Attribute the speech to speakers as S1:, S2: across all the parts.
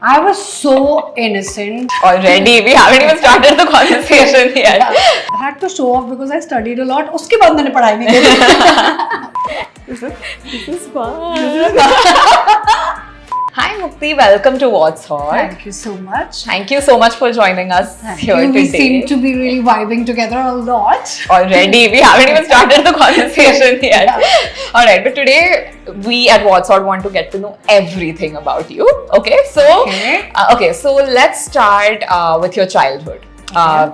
S1: I was so innocent.
S2: Already, we haven't even started the conversation yet.
S1: I had to show off because I studied a lot. उसके बाद मैंने पढ़ाई नहीं करी.
S2: This is fun. Hi Mukti, welcome to What's Hot.
S1: Thank you so much.
S2: Thank you so much for joining us here
S1: We
S2: today.
S1: seem to be really vibing together a lot.
S2: Already, we haven't even started the conversation yet. Alright, but today we at What's Hot want to get to know everything about you. Okay, so let's start with your childhood.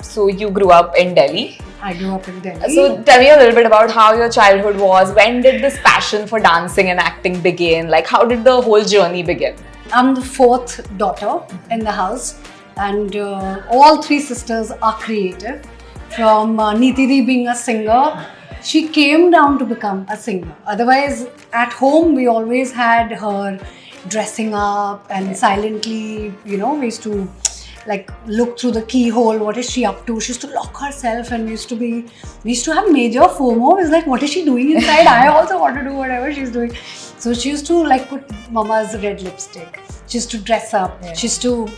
S2: So you grew up in Delhi.
S1: I grew up in Delhi.
S2: So tell me a little bit about how your childhood was. When did this passion for dancing and acting begin? Like, how did the whole journey begin?
S1: I'm the fourth daughter in the house, and all three sisters are creative. From Nitidi being a singer, she came down to become a singer. Otherwise, at home, we always had her dressing up and silently, we used to like look through the keyhole. What is she up to? She used to lock herself, and we used to have major FOMO. It's like, what is she doing inside? I also want to do whatever she's doing. So she used to like put mama's red lipstick. She used to dress up.
S2: Yeah.
S1: She used to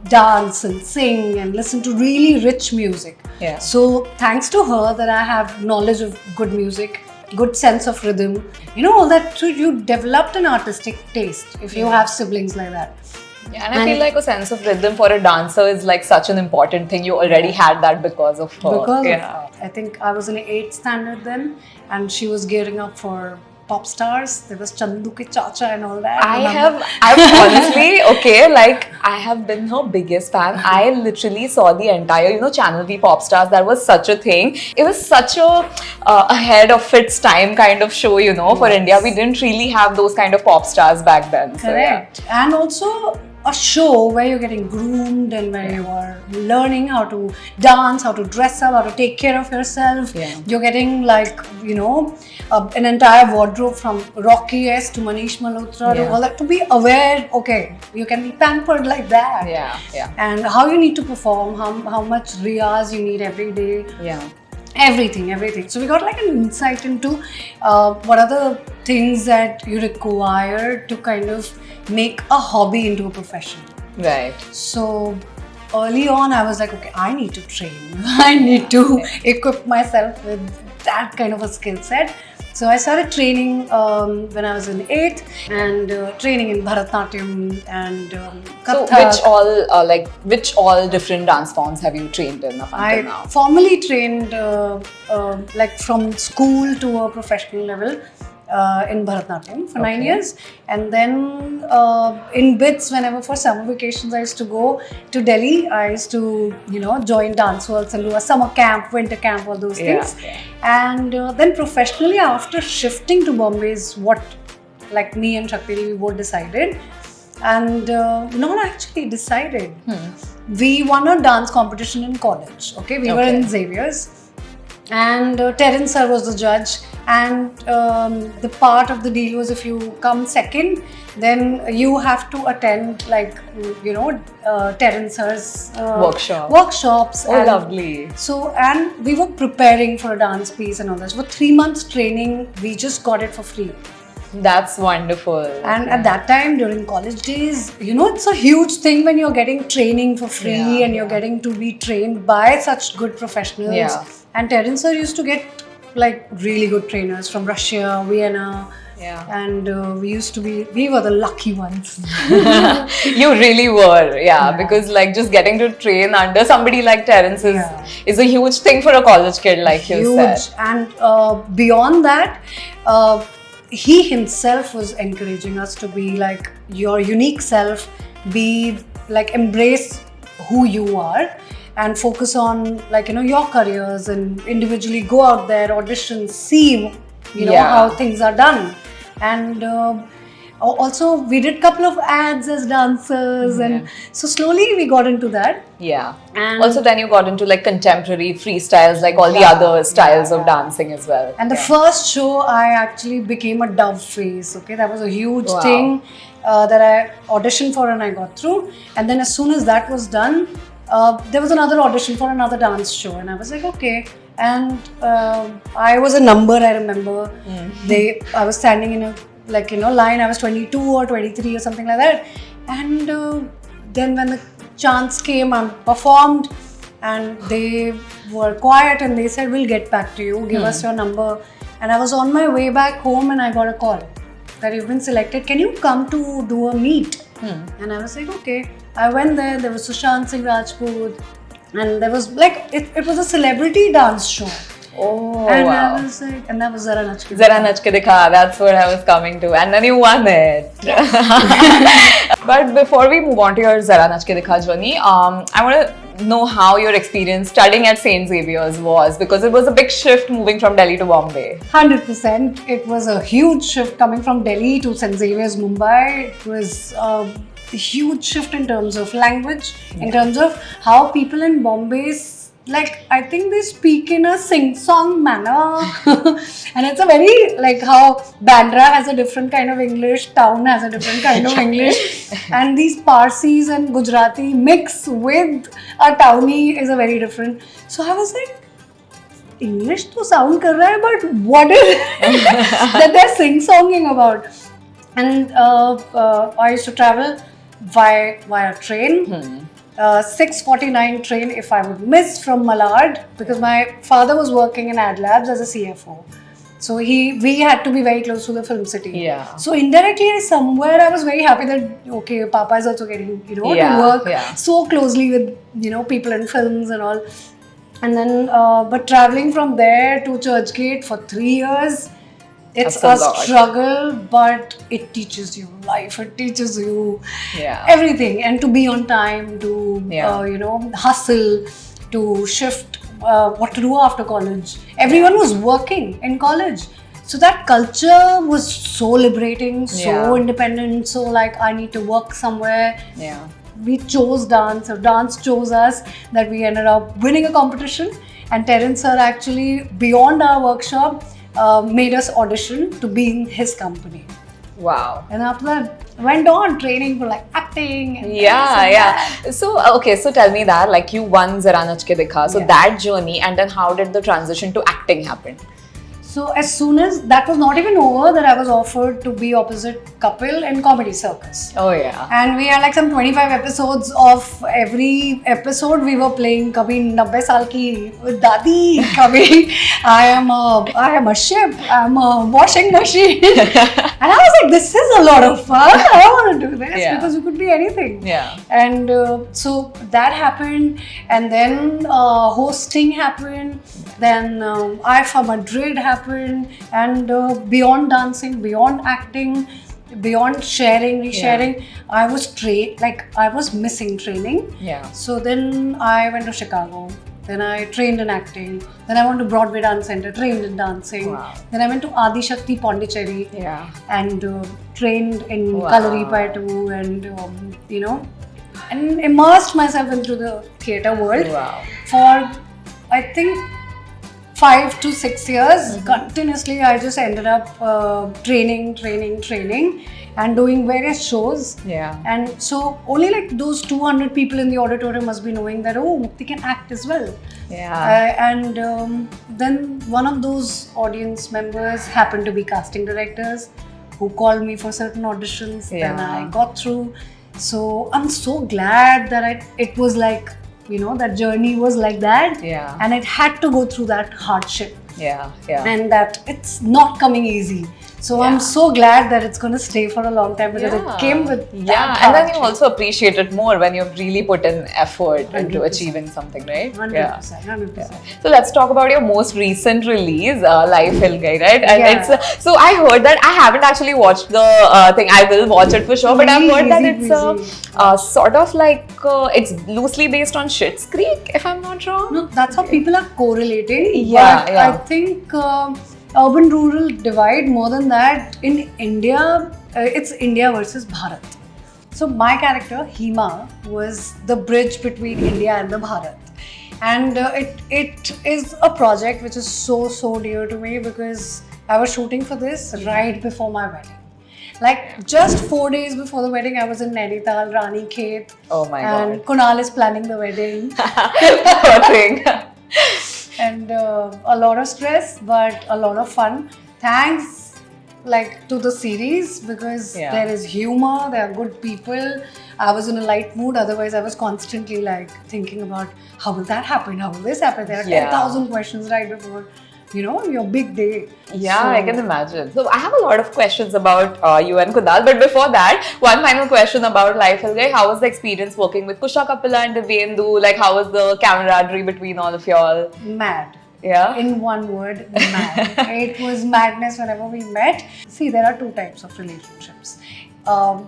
S1: dance and sing and listen to really rich music.
S2: Yeah.
S1: So thanks to her that I have knowledge of good music, good sense of rhythm. All that. So you developed an artistic taste if you have siblings like that.
S2: Yeah, and I feel like a sense of rhythm for a dancer is like such an important thing. You already had that because of her.
S1: Because of her. I think I was in 8th standard then, and she was gearing up for pop stars. There was Chandu Ke Chacha and all that.
S2: I've honestly, I have been her biggest fan. I literally saw the entire, Channel V Pop Stars. That was such a thing. It was such a ahead of its time kind of show, for India. We didn't really have those kind of pop stars back then.
S1: Correct.
S2: So, yeah.
S1: And also a show where you're getting groomed and where you are learning how to dance, how to dress up, how to take care of yourself.
S2: Yeah.
S1: You're getting like, an entire wardrobe from Rocky S to Manish Malhotra to all that, to be aware, okay, you can be pampered like that.
S2: Yeah.
S1: And how you need to perform, how much riyaz you need every day.
S2: Yeah.
S1: Everything. So we got like an insight into what are the things that you require to kind of make a hobby into a profession.
S2: Right.
S1: So early on, I was like, okay, I need to train. I need to equip myself with that kind of a skill set. So I started training when I was in 8th and training in Bharatanatyam and Kathak.
S2: So which all different dance forms have you trained in up until now?
S1: I formally trained like from school to a professional level in Bharatanatyam for 9 years, and then in bits, whenever for summer vacations I used to go to Delhi, I used to join dance worlds and do a summer camp, winter camp, all those things. And then professionally, after shifting to Bombay, is what like me and Shakti we both decided, and not actually decided. We won a dance competition in college. Okay, we were in Xavier's. And Terence sir was the judge, and the part of the deal was if you come second, then you have to attend Terence sir's workshops.
S2: Oh, lovely.
S1: So, and we were preparing for a dance piece and all that. So, 3 months training, we just got it for free.
S2: That's wonderful.
S1: And at that time, during college days, it's a huge thing when you're getting training for free and you're getting to be trained by such good professionals.
S2: Yeah.
S1: And Terence sir used to get like really good trainers from Russia, Vienna.
S2: Yeah.
S1: And we were the lucky ones.
S2: You really were, because like just getting to train under somebody like Terence is a huge thing for a college kid, like you said.
S1: Huge. And beyond that, he himself was encouraging us to be like your unique self, be like embrace who you are and focus on like your careers and individually go out there, audition, see how things are done. And also we did a couple of ads as dancers, and so slowly we got into that.
S2: Yeah. And also then you got into like contemporary freestyles, like all the other styles of dancing as well.
S1: And the first show I actually became a dove face. Okay, that was a huge thing that I auditioned for and I got through. And then as soon as that was done, there was another audition for another dance show, and I was like, okay. And I was a number, I remember. I was standing in a line. I was 22 or 23 or something like that. And then when the chance came, I performed, and they were quiet and they said, "We'll get back to you. Give us your number." And I was on my way back home and I got a call that you've been selected. Can you come to do a meet? And I was like, okay. I went there. There was Sushant Singh Rajput, and there was like it was a celebrity dance show.
S2: Oh,
S1: And
S2: wow.
S1: I was like, and that was Zara Nach Ke
S2: Zara Nach Ke Dikha, that's what I was coming to. And then you won it. But before we move on to your Zara Nach Ke Dikha journey, I want to know how your experience studying at St. Xavier's was, because it was a big shift moving from Delhi to Bombay.
S1: 100%. It was a huge shift coming from Delhi to St. Xavier's, Mumbai. It was a huge shift in terms of language, in terms of how people in Bombay, like, I think they speak in a sing-song manner. And it's a very, like, how Bandra has a different kind of English, town has a different kind of English. And these Parsis and Gujarati mix with a townie is a very different. So I was like, English to sound kar raha hai, but what is that they're sing-songing about? And I used to travel via train. 6:49 train if I would miss from Malad, because my father was working in Ad Labs as a CFO. So we had to be very close to the film city.
S2: Yeah.
S1: So indirectly, somewhere I was very happy that okay, Papa is also getting to work so closely with people in films and all. And then, but traveling from there to Churchgate for 3 years, it's
S2: That's a
S1: a
S2: lot.
S1: struggle, but it teaches you life. It teaches you everything, and to be on time, to hustle, to shift, what to do after college. Everyone was working in college, so that culture was so liberating, so independent. So like, I need to work somewhere.
S2: Yeah.
S1: We chose dance, or dance chose us, that we ended up winning a competition. And Terence sir actually, beyond our workshop, made us audition to be in his company.
S2: Wow.
S1: And after that, went on training for like acting. And
S2: So, okay, so tell me that, like, you won Zara Nach Ke Dikha. So that journey, and then how did the transition to acting happen?
S1: So as soon as that was not even over, that I was offered to be opposite Kapil in Comedy Circus.
S2: Oh, yeah.
S1: And we had like some 25 episodes. Of every episode we were playing kabhi 90 saal ki dadi, kabhi I am a ship, I am a washing machine. And I was like, this is a lot of fun. I want to do this because you could be anything.
S2: Yeah.
S1: And so that happened, and then hosting happened. Then IFA Madrid happened, and beyond dancing, beyond acting, beyond sharing, resharing, I was missing training.
S2: Yeah.
S1: So then I went to Chicago. Then I trained in acting. Then I went to Broadway Dance Center, trained in dancing.
S2: Wow.
S1: Then I went to Adi Shakti Pondicherry.
S2: Yeah.
S1: And trained in Kalari too, and and immersed myself into the theatre world for, I think, 5 to 6 years. Continuously, I just ended up training, and doing various shows.
S2: Yeah.
S1: And so only like those 200 people in the auditorium must be knowing that, oh, Mukti can act as well.
S2: Yeah.
S1: And then one of those audience members happened to be casting directors who called me for certain auditions. Then I got through. So I'm so glad that it was like, that journey was like that.
S2: Yeah.
S1: And it had to go through that hardship.
S2: Yeah.
S1: And that it's not coming easy. So I'm so glad that it's going to stay for a long time, because it came with that
S2: and then you
S1: hardship.
S2: also appreciate it more when you've really put in effort into
S1: 100%.
S2: achieving something, right?
S1: 100%.
S2: So let's talk about your most recent release, Life Hill Gai, right? And
S1: Yeah.
S2: it's so I heard that, I haven't actually watched the thing. I will watch it for sure, but I've heard that it's sort of like it's loosely based on Schitt's Creek, if I'm not wrong.
S1: No, that's how people are correlating.
S2: Yeah,
S1: but
S2: yeah.
S1: I think urban-rural divide, more than that, in India, it's India versus Bharat. So my character, Hima, was the bridge between India and the Bharat. And it is a project which is so dear to me, because I was shooting for this right before my wedding. Like just 4 days before the wedding, I was in Nainital, Rani Khet.
S2: Oh my
S1: And Kunal is planning the wedding.
S2: Poor thing.
S1: And a lot of stress, but a lot of fun. Thanks like to the series because
S2: Yeah.
S1: there is humor, there are good people. I was in a light mood, otherwise I was constantly like thinking about how will that happen, how will this happen. There are
S2: Yeah.
S1: 10,000 questions right before, you know, your big day.
S2: Yeah,
S1: So-
S2: I can imagine. So I have a lot of questions about you and Kunal, but before that, one final question about Life Hill Gay. How was the experience working with Kusha Kapila and Devendu? Like, how was the camaraderie between all of y'all?
S1: Mad.
S2: Yeah.
S1: In one word, mad. It was madness whenever we met. See, there are two types of relationships.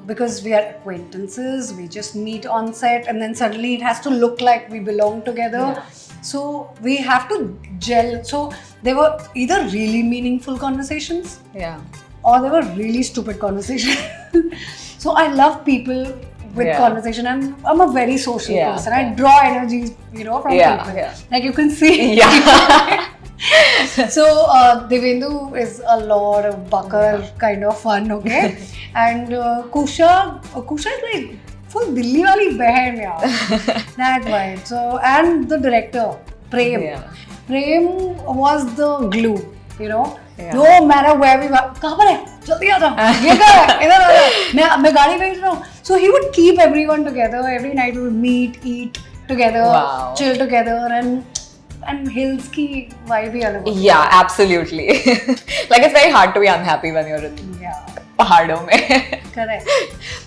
S1: Because we are acquaintances, we just meet on set, and then suddenly it has to look like we belong together.
S2: Yeah.
S1: So we have to gel. So there were either really meaningful conversations
S2: Yeah.
S1: or there were really stupid conversations. So I love people with
S2: Yeah.
S1: conversation. I'm a very social
S2: Yeah,
S1: person.
S2: yeah.
S1: I draw energies, you know, from
S2: Yeah,
S1: people.
S2: yeah.
S1: Like you can see.
S2: Yeah.
S1: So Devendu is a lot of bucker kind of fun, okay? And Kusha is like full Dilli wali behan, yaar. That vibe. So, and the director, Prem.
S2: Yeah.
S1: Prem was the glue, you know?
S2: Yeah.
S1: No matter where we were, कहाँ पर है? जल्दी आ जा. ये क्या है? इधर आ जा. मैं गाड़ी भेज रहा हूँ. So he would keep everyone together. Every night we would meet, eat together,
S2: Wow.
S1: chill together, and Hills की vibe ही अलग होती है.
S2: Yeah, absolutely. Like, it's very hard to be unhappy when you're in
S1: Yeah,
S2: pahadon mein.
S1: correct.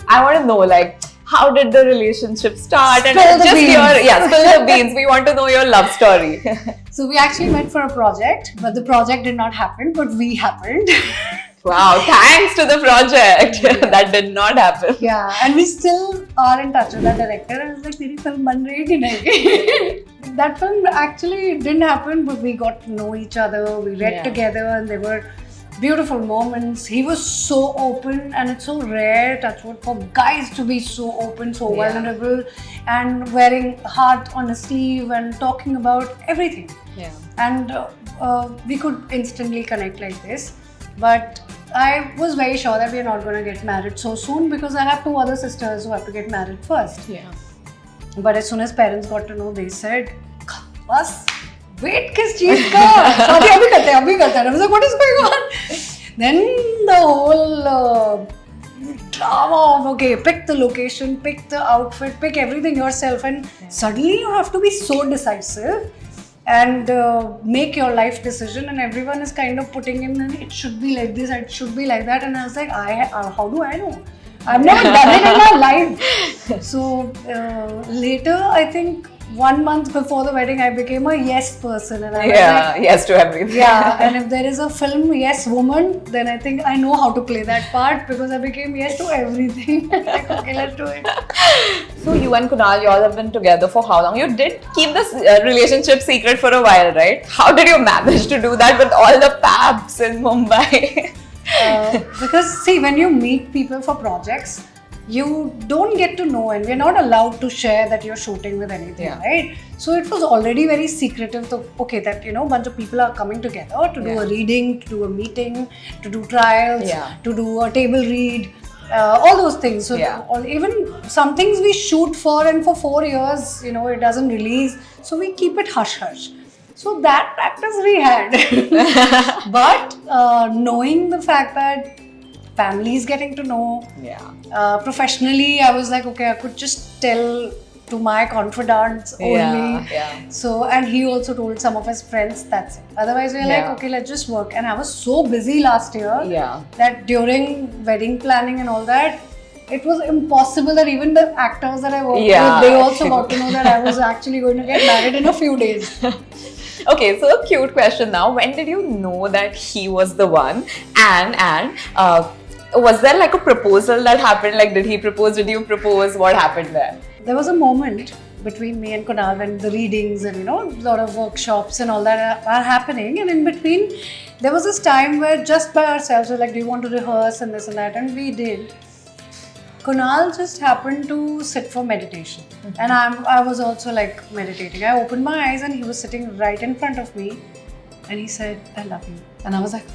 S2: I want to know, like, how did the relationship start?
S1: Spill
S2: And
S1: the
S2: just
S1: beans.
S2: spill the beans. We want to know your love story.
S1: So we actually met for a project, but the project did not happen, but we happened.
S2: Wow, thanks to the project. That did not happen.
S1: Yeah, and we still are in touch with that director. I was like, तेरी film बन रही है कि नहीं? That film actually didn't happen, but we got to know each other. We read
S2: Yeah.
S1: together, and there were beautiful moments. He was so open, and it's so rare, touch wood, for guys to be so open, so
S2: Yeah.
S1: vulnerable, and wearing heart on a sleeve and talking about everything.
S2: Yeah.
S1: And we could instantly connect like this. But I was very sure that we are not going to get married so soon because I have two other sisters who have to get married first.
S2: Yeah.
S1: But as soon as parents got to know, they said, "बस wait किस चीज का शादी अभी करते हैं अभी करते हैं." I was like, what is going on? Then the whole drama of okay, pick the location, pick the outfit, pick everything yourself, and suddenly you have to be so decisive and make your life decision, and everyone is kind of putting in it should be like this, it should be like that, and I was like, how do I know? I've never done it in my life. So later, I think 1 month before the wedding, I became a yes person, and I was like,
S2: Yes to everything.
S1: yeah, and if there is a film Yes Woman, then I think I know how to play that part because I became yes to everything. Like, okay, let's do it.
S2: So you and Kunal, you all have been together for how long? You did keep this relationship secret for a while, right? How did you manage to do that with all the paps in Mumbai?
S1: Because see, when you meet people for projects, you don't get to know, and we're not allowed to share that you're shooting with anything,
S2: Yeah.
S1: right? So it was already very secretive. So, okay, that you know, bunch of people are coming together to do
S2: Yeah.
S1: a reading, to do a meeting, to do trials,
S2: Yeah.
S1: to do a table read, all those things. So
S2: Yeah.
S1: even some things we shoot for, and for 4 years, you know, it doesn't release. So we keep it hush hush. So that practice we had, but knowing the fact that family is getting to know.
S2: Yeah.
S1: Professionally, I was like, okay, I could just tell to my confidants only.
S2: Yeah.
S1: So, and he also told some of his friends, that's it. Otherwise, we were like,
S2: Yeah.
S1: okay, let's just work. And I was so busy last year
S2: Yeah.
S1: that during wedding planning and all that, it was impossible that even the actors that I worked
S2: Yeah.
S1: with, they also got to know that I was actually going to get married in a few days.
S2: Okay, so a cute question now. When did you know that he was the one? And was there like a proposal that happened? Like, did he propose? Did you propose? What happened there?
S1: There was a moment between me and Kunal when the readings and, you know, a lot of workshops and all that are happening. And in between, there was this time where just by ourselves, we're like, do you want to rehearse and this and that? And we did. Kunal just happened to sit for meditation. And I was also like meditating. I opened my eyes and he was sitting right in front of me. And he said, I love you. And I was like,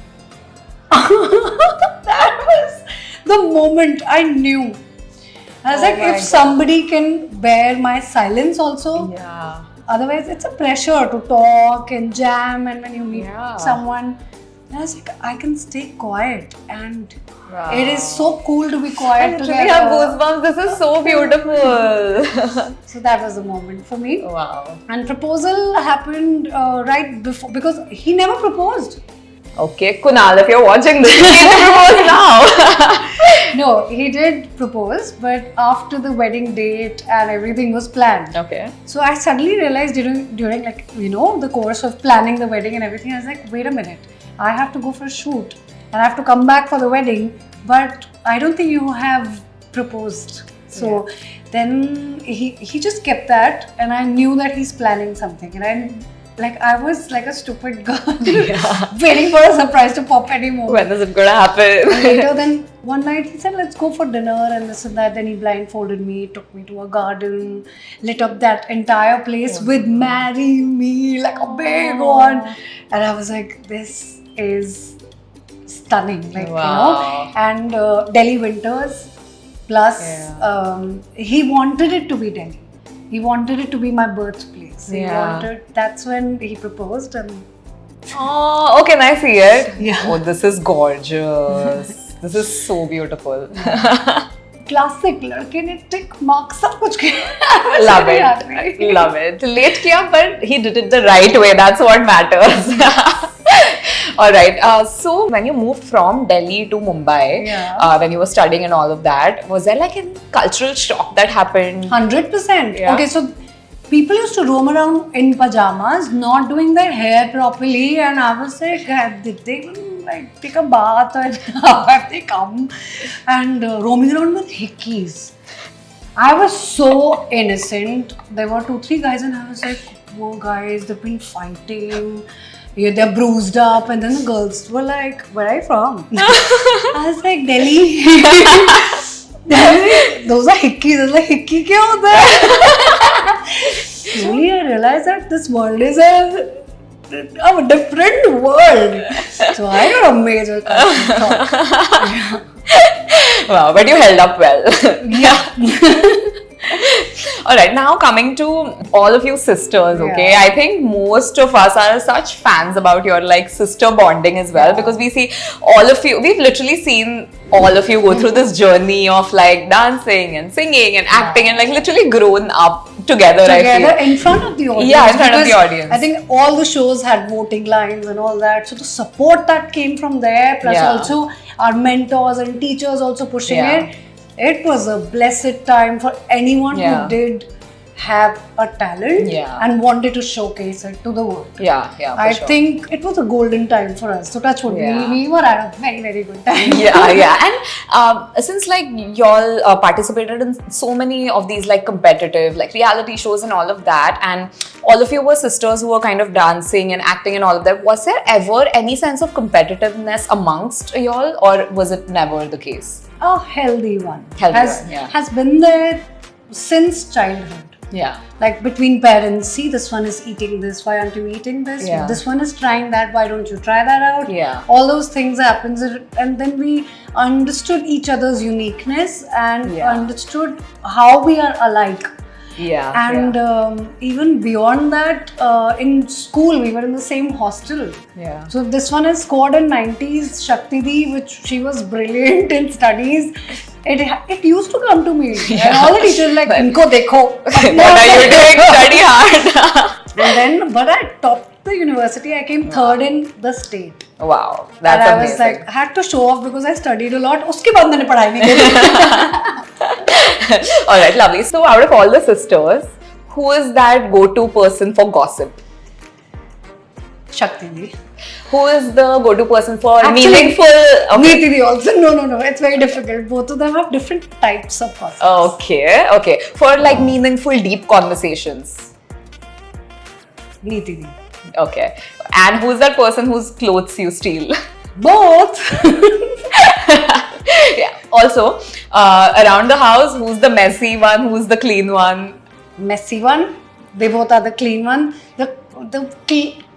S1: that was the moment I knew. I was
S2: Oh
S1: like,
S2: my
S1: if
S2: God.
S1: somebody can bear my silence also,
S2: Yeah.
S1: otherwise it's a pressure to talk and jam, and when you meet
S2: Yeah.
S1: someone, And I was like, I can stay quiet, and
S2: Wow.
S1: it is so cool to be quiet
S2: I
S1: together.
S2: literally have goosebumps. This is so beautiful.
S1: So that was the moment for me.
S2: Wow.
S1: And proposal happened right before, because he never proposed.
S2: Okay, Kunal, if you're watching this, you need to propose now.
S1: No, he did propose, but after the wedding date and everything was planned.
S2: Okay.
S1: So I suddenly realized during like, the course of planning the wedding and everything, I was like, wait a minute, I have to go for a shoot and I have to come back for the wedding, but I don't think you have proposed. So then he just kept that, and I knew that he's planning something, and I was like a stupid girl waiting for a surprise to pop any moment.
S2: When is it gonna happen?
S1: Later, then one night he said, let's go for dinner and this and that. Then he blindfolded me, took me to a garden, lit up that entire place with "Marry Me" like a big one. And I was like, this is stunning.
S2: Wow.
S1: And Delhi winters. Plus, he wanted it to be Delhi. He wanted it to be my birthplace. That's when he proposed, and
S2: Oh, okay, I see it.
S1: Yeah.
S2: Oh, this is gorgeous. This is so beautiful.
S1: classic लड़के ने tick mark सब कुछ किया.
S2: Love it. Love it. Late किया, but he did it the right way. That's what matters. Alright, so when you moved from Delhi to Mumbai, when you were studying and all of that, was there like a cultural shock that happened?
S1: 100%.
S2: Yeah.
S1: Okay, so people used to roam around in pajamas, not doing their hair properly, and I was like, did they even like take a bath, or have they come? And roaming around with hickeys. I was so innocent. There were 2-3 guys, and I was like, whoa, guys, they've been fighting. Yeah, they're bruised up, and then the girls were like, where are you from? I was like, Delhi. Those are hickeys. I was like, hickey kya hota hai? Slowly I realized that this world is a different world. So I got a major culture shock.
S2: Wow, but you held up well.
S1: Yeah.
S2: Alright, now coming to all of you sisters, okay?
S1: Yeah.
S2: I think most of us are such fans about your like sister bonding as well, because we see all of you, we've literally seen all of you go through this journey of like dancing and singing and acting and like literally grown up together, I
S1: Together
S2: feel.
S1: in front of the audience.
S2: Yeah, in front of the
S1: Because
S2: audience.
S1: I think all the shows had voting lines and all that. So the support that came from there, plus also our mentors and teachers also pushing it. It was a blessed time for anyone who did have a talent and wanted to showcase it to the world. I think it was a golden time for us. So touch wood, we were at a very, very good time.
S2: And since like y'all participated in so many of these like competitive like reality shows and all of that, and all of you were sisters who were kind of dancing and acting and all of that, was there ever any sense of competitiveness amongst y'all, or was it never the case?
S1: A healthy one.
S2: Healthy
S1: has been there since childhood. Like between parents, see, this one is eating this, why aren't you eating this? This one is trying that, why don't you try that out? All those things happens, and then we understood each other's uniqueness and understood how we are alike. Even beyond that, in school we were in the same hostel. So this one has scored in 90s, Shakti Di, which she was brilliant in studies. It used to come to me, and all the teachers like, "Inko dekho."
S2: What are you doing? Study hard.
S1: And then, but I topped the university. I came third in the state.
S2: Wow, that's
S1: and
S2: amazing.
S1: I was like, I had to show off because I studied a lot. Uske baad maine padhai nahi ki.
S2: Alright, lovely. So out of all the sisters, who is that go-to person for gossip?
S1: Shakti Di.
S2: Who is the go-to person for meaningful?
S1: Neeti Di also. No. It's very difficult. Both of them have different types of gossip.
S2: Okay. For like meaningful, deep conversations.
S1: Neeti Di.
S2: Okay. And who's that person whose clothes you steal?
S1: Both.
S2: Also, around the house, who's the messy one? Who's the clean one?
S1: Messy one. They both are the clean one.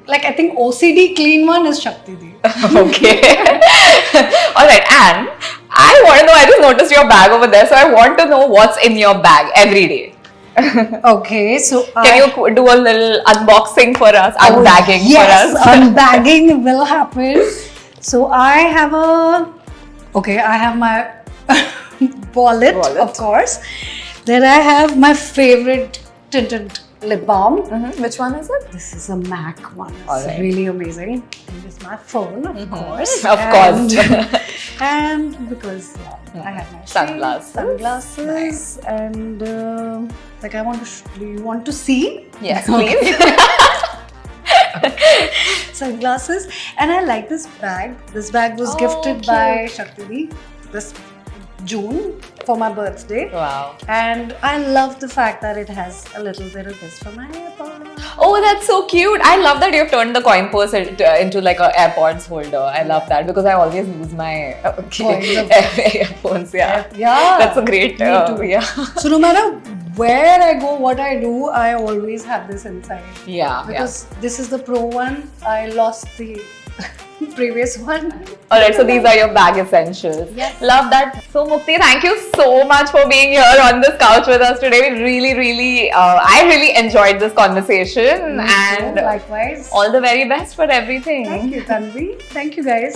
S1: Like I think OCD clean one is Shakti Di.
S2: Okay. Alright, and I want to know, I just noticed your bag over there, so I want to know what's in your bag every day.
S1: Okay, so
S2: can you do a little unboxing for us, unbagging for us?
S1: Yes, unbagging will happen. So I have I have my wallet, of course. Then I have my favorite tinted lip balm.
S2: Which one is it?
S1: This is a MAC one. It's
S2: Alright.
S1: really amazing. And this is my phone, of course.
S2: Of course.
S1: And because I have my
S2: Sunglasses.
S1: sunglasses, and like I want to. Do you want to see?
S2: Yes, please.
S1: Sunglasses, and I like this bag. This bag was gifted
S2: cute.
S1: by Shakti this June for my birthday.
S2: Wow.
S1: And I love the fact that it has a little bit of this for my AirPods.
S2: Oh, that's so cute. I love that you've turned the coin purse into like a AirPods holder. I love that because I always lose my
S1: Coins of-
S2: earphones. Yeah.
S1: Yeah.
S2: That's a great.
S1: Me too.
S2: Yeah.
S1: So no matter where I go, what I do, I always have this inside.
S2: Yeah.
S1: Because this is the pro one. I lost the previous one.
S2: Alright, so these are your bag essentials.
S1: Yes.
S2: Love that. So Mukti, thank you so much for being here on this couch with us today. We really, I really enjoyed this conversation, and
S1: likewise.
S2: all the very best for everything.
S1: Thank you, Tanvi. Thank you, guys.